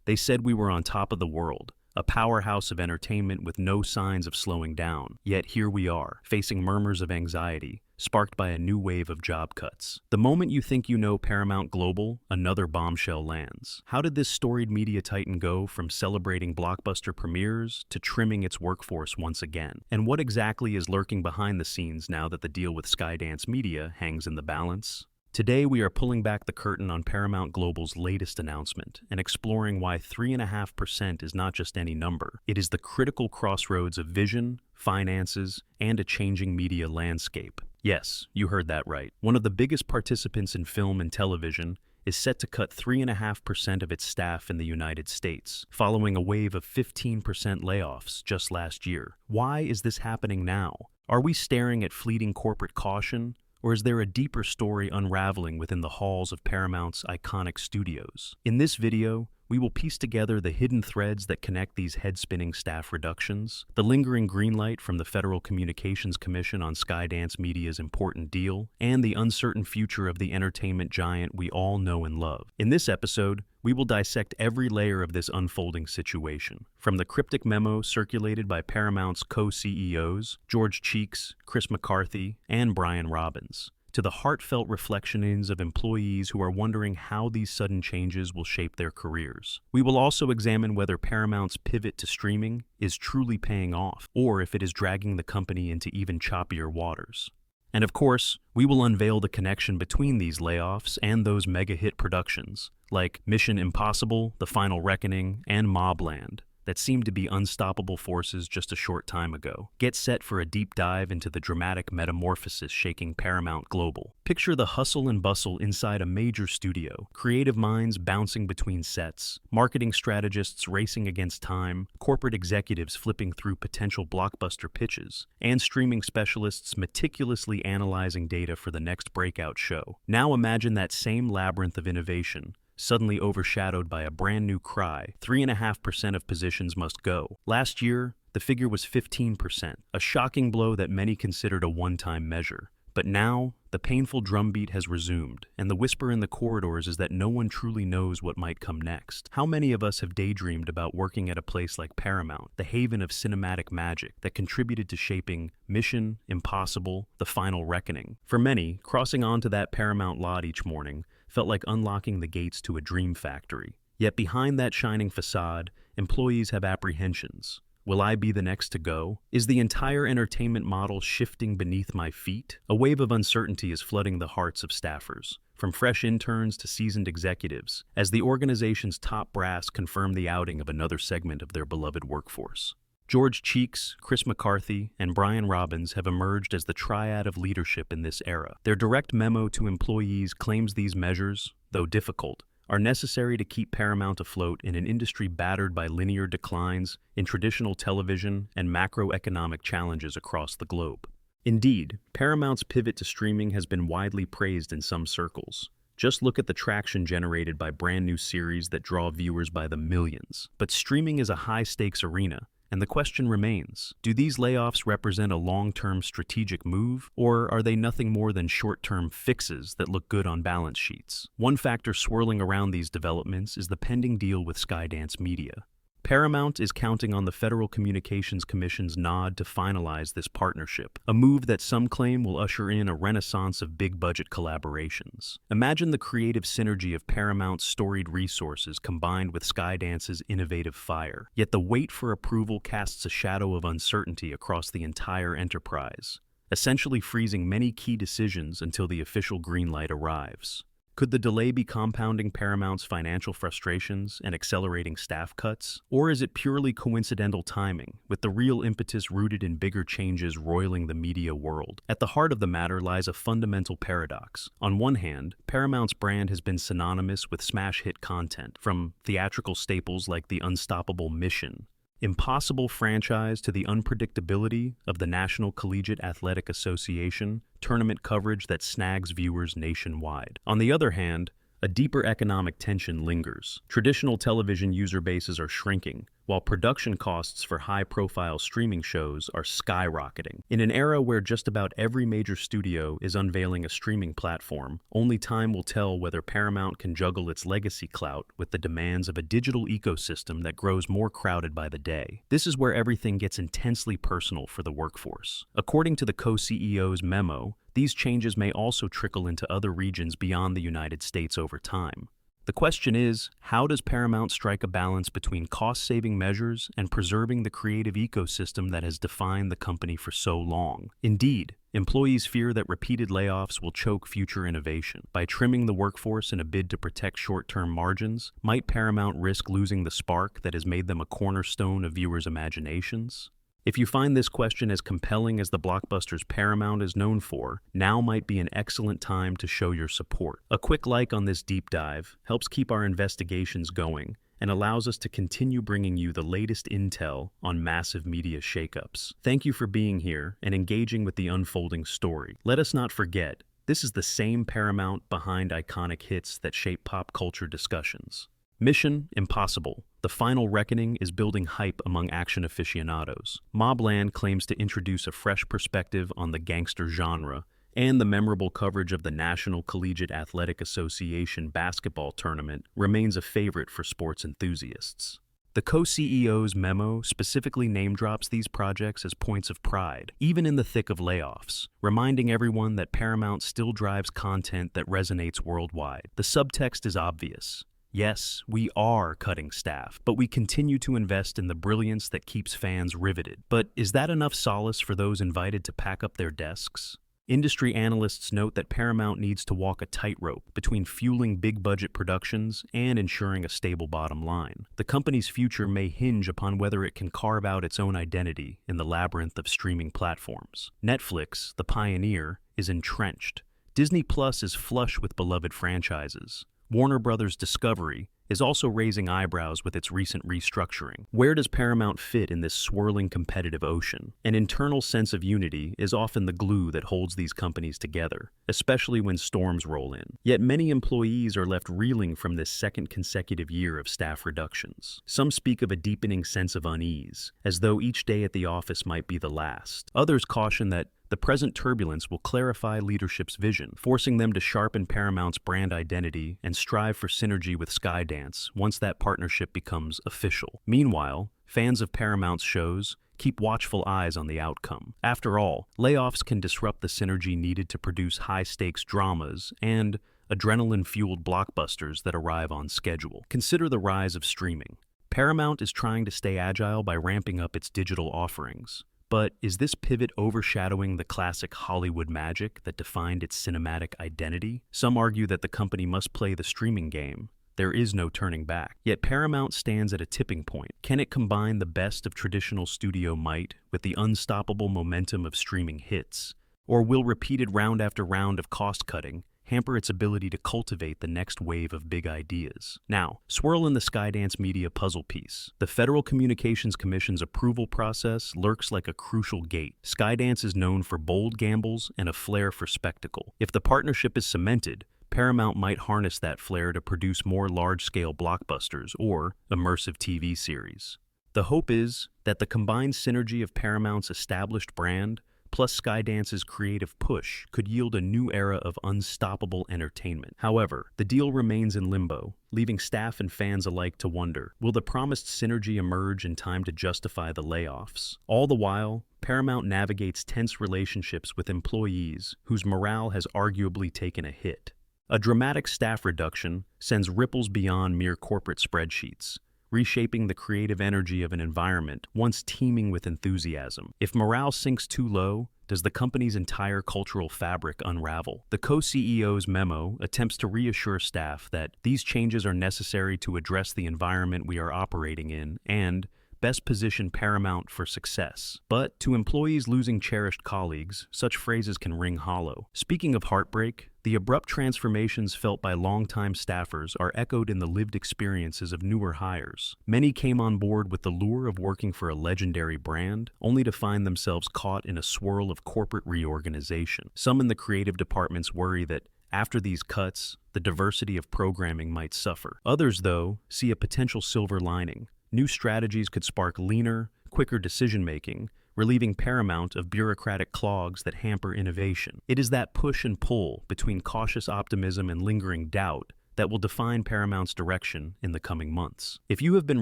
They said we were on top of the world, a powerhouse of entertainment with no signs of slowing down. Yet here we are, facing murmurs of anxiety, sparked by a new wave of job cuts. The moment you think you know Paramount Global, another bombshell lands. How did this storied media titan go from celebrating blockbuster premieres to trimming its workforce once again? And what exactly is lurking behind the scenes now that the deal with Skydance Media hangs in the balance? Today, we are pulling back the curtain on Paramount Global's latest announcement and exploring why 3.5% is not just any number. It is the critical crossroads of vision, finances, and a changing media landscape. Yes, you heard that right. One of the biggest participants in film and television is set to cut 3.5% of its staff in the United States, following a wave of 15% layoffs just last year. Why is this happening now? Are we staring at fleeting corporate caution? Or is there a deeper story unraveling within the halls of Paramount's iconic studios? In this video, we will piece together the hidden threads that connect these head-spinning staff reductions, the lingering greenlight from the Federal Communications Commission on Skydance Media's important deal, and the uncertain future of the entertainment giant we all know and love. In this episode, we will dissect every layer of this unfolding situation, from the cryptic memo circulated by Paramount's co-CEOs, George Cheeks, Chris McCarthy, and Brian Robbins, to the heartfelt reflections of employees who are wondering how these sudden changes will shape their careers. We will also examine whether Paramount's pivot to streaming is truly paying off, or if it is dragging the company into even choppier waters. And of course, we will unveil the connection between these layoffs and those mega-hit productions, like Mission Impossible, The Final Reckoning, and Mobland, that seemed to be unstoppable forces just a short time ago. Get set for a deep dive into the dramatic metamorphosis shaking Paramount Global. Picture the hustle and bustle inside a major studio, creative minds bouncing between sets, marketing strategists racing against time, corporate executives flipping through potential blockbuster pitches, and streaming specialists meticulously analyzing data for the next breakout show. Now imagine that same labyrinth of innovation, suddenly overshadowed by a brand new cry: 3.5% of positions must go. Last year, the figure was 15%, a shocking blow that many considered a one-time measure. But now, the painful drumbeat has resumed, and the whisper in the corridors is that no one truly knows what might come next. How many of us have daydreamed about working at a place like Paramount, the haven of cinematic magic that contributed to shaping Mission Impossible, The Final Reckoning? For many, crossing onto that Paramount lot each morning felt like unlocking the gates to a dream factory. Yet behind that shining facade, employees have apprehensions. Will I be the next to go? Is the entire entertainment model shifting beneath my feet? A wave of uncertainty is flooding the hearts of staffers, from fresh interns to seasoned executives, as the organization's top brass confirm the outing of another segment of their beloved workforce. George Cheeks, Chris McCarthy, and Brian Robbins have emerged as the triad of leadership in this era. Their direct memo to employees claims these measures, though difficult, are necessary to keep Paramount afloat in an industry battered by linear declines in traditional television and macroeconomic challenges across the globe. Indeed, Paramount's pivot to streaming has been widely praised in some circles. Just look at the traction generated by brand new series that draw viewers by the millions. But streaming is a high-stakes arena, and the question remains, do these layoffs represent a long-term strategic move, or are they nothing more than short-term fixes that look good on balance sheets? One factor swirling around these developments is the pending deal with Skydance Media. Paramount is counting on the Federal Communications Commission's nod to finalize this partnership, a move that some claim will usher in a renaissance of big-budget collaborations. Imagine the creative synergy of Paramount's storied resources combined with Skydance's innovative fire. Yet the wait for approval casts a shadow of uncertainty across the entire enterprise, essentially freezing many key decisions until the official green light arrives. Could the delay be compounding Paramount's financial frustrations and accelerating staff cuts? Or is it purely coincidental timing, with the real impetus rooted in bigger changes roiling the media world? At the heart of the matter lies a fundamental paradox. On one hand, Paramount's brand has been synonymous with smash hit content, from theatrical staples like the unstoppable Mission Impossible franchise to the unpredictability of the National Collegiate Athletic Association tournament coverage that snags viewers nationwide. On the other hand, a deeper economic tension lingers. Traditional television user bases are shrinking, while production costs for high-profile streaming shows are skyrocketing. In an era where just about every major studio is unveiling a streaming platform, only time will tell whether Paramount can juggle its legacy clout with the demands of a digital ecosystem that grows more crowded by the day. This is where everything gets intensely personal for the workforce. According to the co-CEO's memo, these changes may also trickle into other regions beyond the United States over time. The question is, how does Paramount strike a balance between cost-saving measures and preserving the creative ecosystem that has defined the company for so long? Indeed, employees fear that repeated layoffs will choke future innovation. By trimming the workforce in a bid to protect short-term margins, might Paramount risk losing the spark that has made them a cornerstone of viewers' imaginations? If you find this question as compelling as the blockbusters Paramount is known for, now might be an excellent time to show your support. A quick like on this deep dive helps keep our investigations going and allows us to continue bringing you the latest intel on massive media shakeups. Thank you for being here and engaging with the unfolding story. Let us not forget, this is the same Paramount behind iconic hits that shape pop culture discussions. Mission Impossible: The Final Reckoning is building hype among action aficionados. Mobland claims to introduce a fresh perspective on the gangster genre, and the memorable coverage of the National Collegiate Athletic Association basketball tournament remains a favorite for sports enthusiasts. The co-CEO's memo specifically name-drops these projects as points of pride, even in the thick of layoffs, reminding everyone that Paramount still drives content that resonates worldwide. The subtext is obvious. Yes, we are cutting staff, but we continue to invest in the brilliance that keeps fans riveted. But is that enough solace for those invited to pack up their desks? Industry analysts note that Paramount needs to walk a tightrope between fueling big-budget productions and ensuring a stable bottom line. The company's future may hinge upon whether it can carve out its own identity in the labyrinth of streaming platforms. Netflix, the pioneer, is entrenched. Disney Plus is flush with beloved franchises. Warner Bros. Discovery is also raising eyebrows with its recent restructuring. Where does Paramount fit in this swirling competitive ocean? An internal sense of unity is often the glue that holds these companies together, especially when storms roll in. Yet many employees are left reeling from this second consecutive year of staff reductions. Some speak of a deepening sense of unease, as though each day at the office might be the last. Others caution that the present turbulence will clarify leadership's vision, forcing them to sharpen Paramount's brand identity and strive for synergy with Skydance once that partnership becomes official. Meanwhile, fans of Paramount's shows keep watchful eyes on the outcome. After all, layoffs can disrupt the synergy needed to produce high-stakes dramas and adrenaline-fueled blockbusters that arrive on schedule. Consider the rise of streaming. Paramount is trying to stay agile by ramping up its digital offerings. But is this pivot overshadowing the classic Hollywood magic that defined its cinematic identity? Some argue that the company must play the streaming game. There is no turning back. Yet Paramount stands at a tipping point. Can it combine the best of traditional studio might with the unstoppable momentum of streaming hits? Or will repeated round after round of cost-cutting hamper its ability to cultivate the next wave of big ideas? Now, swirl in the Skydance Media puzzle piece. The Federal Communications Commission's approval process lurks like a crucial gate. Skydance is known for bold gambles and a flair for spectacle. If the partnership is cemented, Paramount might harness that flair to produce more large-scale blockbusters or immersive TV series. The hope is that the combined synergy of Paramount's established brand plus Skydance's creative push could yield a new era of unstoppable entertainment. However, the deal remains in limbo, leaving staff and fans alike to wonder, will the promised synergy emerge in time to justify the layoffs? All the while, Paramount navigates tense relationships with employees whose morale has arguably taken a hit. A dramatic staff reduction sends ripples beyond mere corporate spreadsheets, reshaping the creative energy of an environment once teeming with enthusiasm. If morale sinks too low, does the company's entire cultural fabric unravel? The co-CEO's memo attempts to reassure staff that these changes are necessary to address the environment we are operating in and best position Paramount for success. But to employees losing cherished colleagues, such phrases can ring hollow. Speaking of heartbreak, the abrupt transformations felt by longtime staffers are echoed in the lived experiences of newer hires. Many came on board with the lure of working for a legendary brand, only to find themselves caught in a swirl of corporate reorganization. Some in the creative departments worry that after these cuts, the diversity of programming might suffer. Others, though, see a potential silver lining. new strategies could spark leaner, quicker decision-making, relieving Paramount of bureaucratic clogs that hamper innovation. It is that push and pull between cautious optimism and lingering doubt that will define Paramount's direction in the coming months. If you have been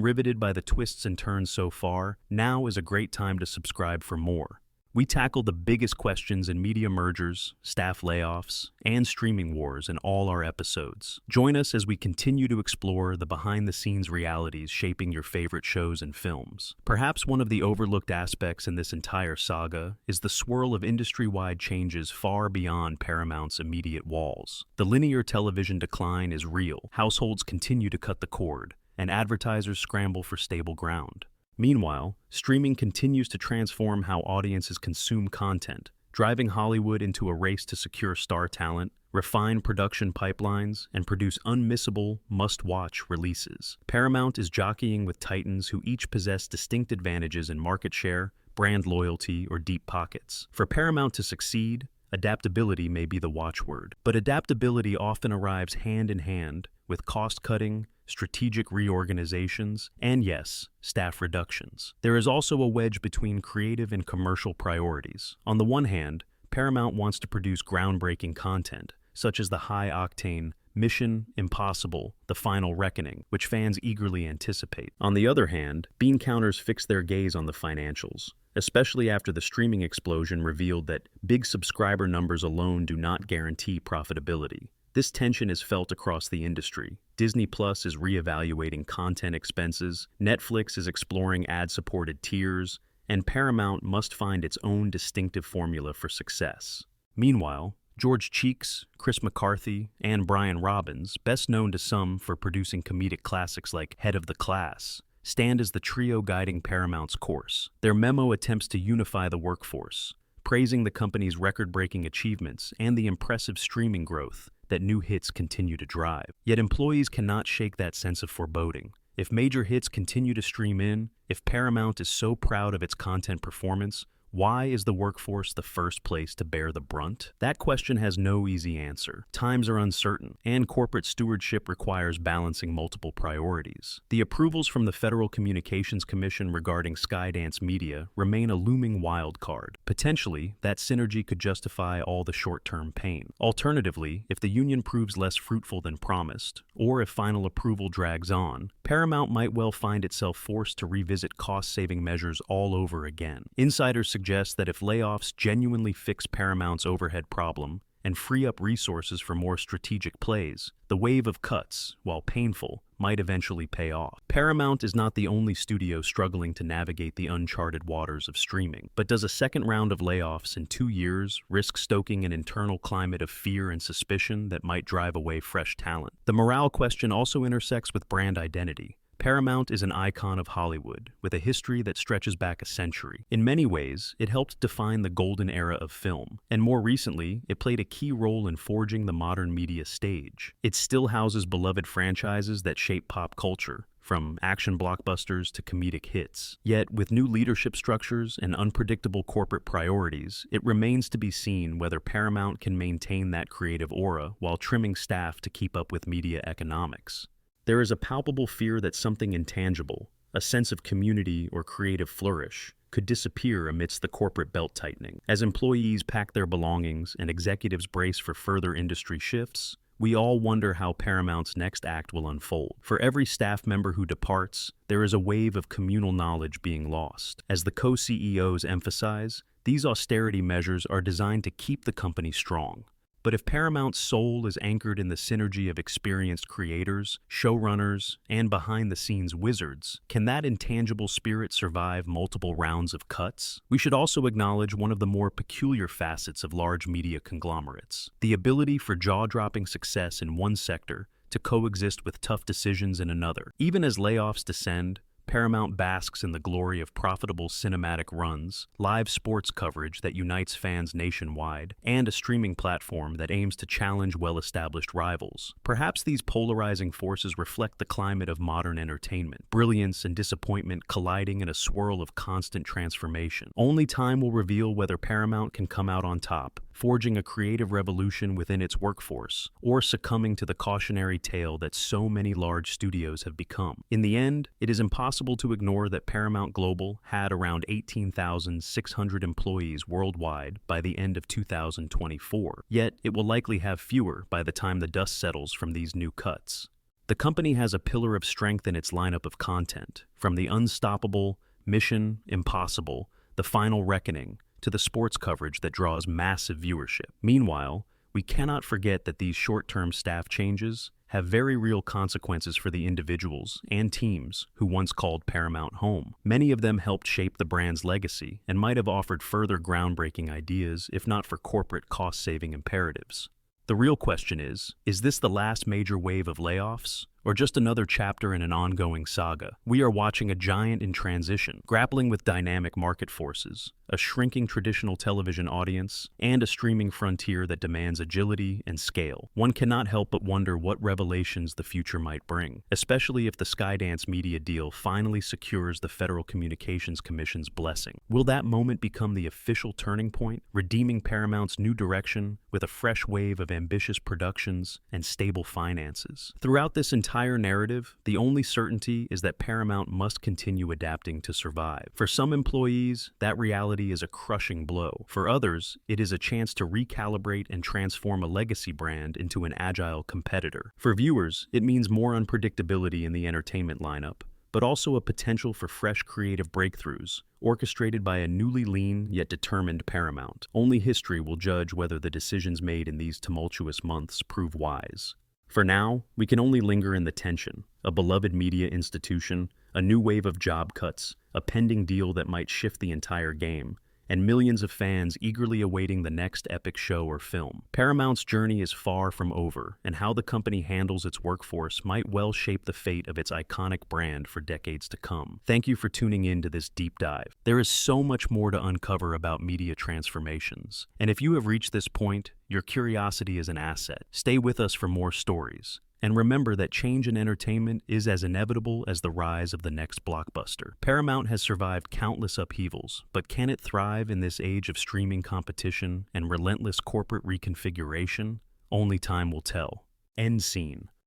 riveted by the twists and turns so far, now is a great time to subscribe for more. We tackle the biggest questions in media mergers, staff layoffs, and streaming wars in all our episodes. Join us as we continue to explore the behind-the-scenes realities shaping your favorite shows and films. Perhaps one of the overlooked aspects in this entire saga is the swirl of industry-wide changes far beyond Paramount's immediate walls. The linear television decline is real. Households continue to cut the cord, and advertisers scramble for stable ground. Meanwhile, streaming continues to transform how audiences consume content, driving Hollywood into a race to secure star talent, refine production pipelines, and produce unmissable, must-watch releases. Paramount is jockeying with titans who each possess distinct advantages in market share, brand loyalty, or deep pockets. For Paramount to succeed, adaptability may be the watchword. But adaptability often arrives hand in hand with cost-cutting, strategic reorganizations, and yes, staff reductions. There is also a wedge between creative and commercial priorities. On the one hand, Paramount wants to produce groundbreaking content, such as the high-octane Mission Impossible: The Final Reckoning, which fans eagerly anticipate. On the other hand, bean counters fix their gaze on the financials, especially after the streaming explosion revealed that big subscriber numbers alone do not guarantee profitability. This tension is felt across the industry. Disney Plus is reevaluating content expenses, Netflix is exploring ad-supported tiers, and Paramount must find its own distinctive formula for success. Meanwhile, George Cheeks, Chris McCarthy, and Brian Robbins, best known to some for producing comedic classics like Head of the Class, stand as the trio guiding Paramount's course. Their memo attempts to unify the workforce, praising the company's record-breaking achievements and the impressive streaming growth that new hits continue to drive. Yet employees cannot shake that sense of foreboding. If major hits continue to stream in, if Paramount is so proud of its content performance, why is the workforce the first place to bear the brunt? That question has no easy answer. Times are uncertain, and corporate stewardship requires balancing multiple priorities. The approvals from the Federal Communications Commission regarding Skydance Media remain a looming wild card. Potentially, that synergy could justify all the short-term pain. Alternatively, if the union proves less fruitful than promised, or if final approval drags on, Paramount might well find itself forced to revisit cost-saving measures all over again. Insiders suggest that if layoffs genuinely fix Paramount's overhead problem and free up resources for more strategic plays, the wave of cuts, while painful, might eventually pay off. Paramount is not the only studio struggling to navigate the uncharted waters of streaming. But does a second round of layoffs in 2 years risk stoking an internal climate of fear and suspicion that might drive away fresh talent? The morale question also intersects with brand identity. Paramount is an icon of Hollywood, with a history that stretches back a century. In many ways, it helped define the golden era of film, and more recently, it played a key role in forging the modern media stage. It still houses beloved franchises that shape pop culture, from action blockbusters to comedic hits. Yet, with new leadership structures and unpredictable corporate priorities, it remains to be seen whether Paramount can maintain that creative aura while trimming staff to keep up with media economics. There is a palpable fear that something intangible, a sense of community or creative flourish, could disappear amidst the corporate belt-tightening. As employees pack their belongings and executives brace for further industry shifts, we all wonder how Paramount's next act will unfold. For every staff member who departs, there is a wave of communal knowledge being lost. As the co-CEOs emphasize, these austerity measures are designed to keep the company strong. But if Paramount's soul is anchored in the synergy of experienced creators, showrunners, and behind-the-scenes wizards, can that intangible spirit survive multiple rounds of cuts? We should also acknowledge one of the more peculiar facets of large media conglomerates: the ability for jaw-dropping success in one sector to coexist with tough decisions in another. Even as layoffs descend, Paramount basks in the glory of profitable cinematic runs, live sports coverage that unites fans nationwide, and a streaming platform that aims to challenge well-established rivals. Perhaps these polarizing forces reflect the climate of modern entertainment, brilliance and disappointment colliding in a swirl of constant transformation. Only time will reveal whether Paramount can come out on top, forging a creative revolution within its workforce, or succumbing to the cautionary tale that so many large studios have become. In the end, it is impossible to ignore that Paramount Global had around 18,600 employees worldwide by the end of 2024, yet it will likely have fewer by the time the dust settles from these new cuts. The company has a pillar of strength in its lineup of content, from the unstoppable Mission Impossible, The Final Reckoning, to the sports coverage that draws massive viewership. Meanwhile, we cannot forget that these short-term staff changes have very real consequences for the individuals and teams who once called Paramount home. Many of them helped shape the brand's legacy and might have offered further groundbreaking ideas if not for corporate cost-saving imperatives. The real question is this the last major wave of layoffs, or just another chapter in an ongoing saga? We are watching a giant in transition, grappling with dynamic market forces, a shrinking traditional television audience, and a streaming frontier that demands agility and scale. One cannot help but wonder what revelations the future might bring, especially if the Skydance Media deal finally secures the Federal Communications Commission's blessing. Will that moment become the official turning point, redeeming Paramount's new direction with a fresh wave of ambitious productions and stable finances? Throughout this entire narrative, the only certainty is that Paramount must continue adapting to survive. For some employees, that reality is a crushing blow. For others, it is a chance to recalibrate and transform a legacy brand into an agile competitor. For viewers, it means more unpredictability in the entertainment lineup, but also a potential for fresh creative breakthroughs, orchestrated by a newly lean yet determined Paramount. Only history will judge whether the decisions made in these tumultuous months prove wise. For now, we can only linger in the tension, a beloved media institution, a new wave of job cuts, a pending deal that might shift the entire game, and millions of fans eagerly awaiting the next epic show or film. Paramount's journey is far from over, and how the company handles its workforce might well shape the fate of its iconic brand for decades to come. Thank you for tuning in to this deep dive. There is so much more to uncover about media transformations, and if you have reached this point, your curiosity is an asset. Stay with us for more stories. And remember that change in entertainment is as inevitable as the rise of the next blockbuster. Paramount has survived countless upheavals, but can it thrive in this age of streaming competition and relentless corporate reconfiguration? Only time will tell. End scene.